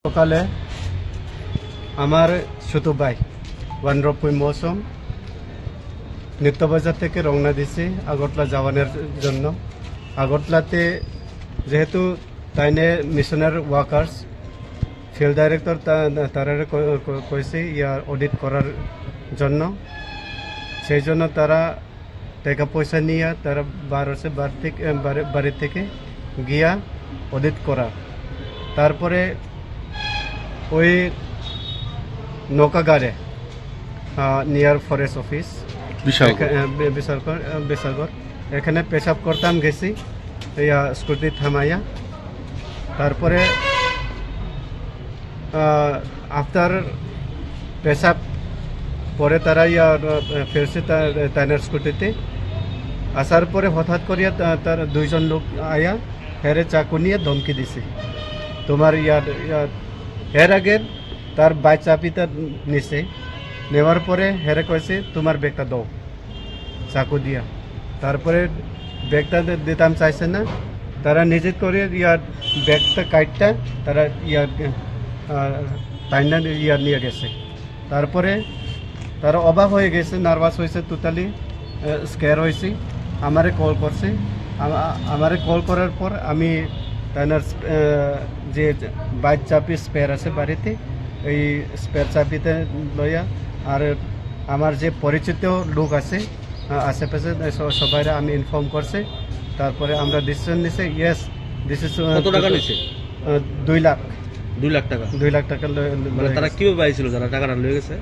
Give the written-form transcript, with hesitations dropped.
সকালে আমার ছোট ভাই ওয়ানরপুই মৌসুম নিত্যবাজার থেকে রওনা দিছি আগরতলা যাওয়ানোর জন্য। আগরতলাতে যেহেতু তাইনে মিশনের ওয়ার্কার্স ফিল্ড ডাইরেক্টর তারা কইছে ইয়ার অডিট করার জন্য, সেই জন্য তারা টাকা পয়সা নিয়ে তারা বাড়ি থেকে গিয়া অডিট করা। তারপরে ওই নৌকাগারে নিয়ার ফরেস্ট অফিস বিশালগড় এখানে পেশাব করতাম গেছি স্কুটি থামাইয়া। তারপরে আফটার পেশাব পরে তারা ফিরছে তাইনার স্কুটিতে আসার পরে হঠাৎ করিয়া তার দুইজন লোক আয়া হেরে চাকু নিয়ে ধমকি দিছে তোমার এর আগে তার বাইক চাপিটা নিছে, নেওয়ার পরে হেরে কয়েছে তোমার ব্যাগটা দাও চাকু দিয়া। তারপরে ব্যাগটা দিতাম চাইছে না, তারা নিজে করে ব্যাগটা কাটটা তারা টাইনা নিয়ে গেছে। তারপরে তারা অবাক হয়ে গেছে, নার্ভাস হয়েছে, টোটালি স্কেয়ার হয়েছে। আমারে কল করছে, আমারে কল করার পর আমি তাইনার যে বাইক চাপি স্পেয়ার আছে বাড়িতে এই স্পেয়ার চাপিতে লইয়া আর আমার যে পরিচিত লোক আছে আশেপাশে সবাই আমি ইনফর্ম করছে। তারপরে আমরা ডিসিশন নিছে ইয়েস দিস ইজ কত টাকা নিছে? 2 লাখ। 2 লাখ টাকা। 2 লাখ টাকা। তারা কিভাবে পাইছিল যারা টাকাটা লয়ে গেছে?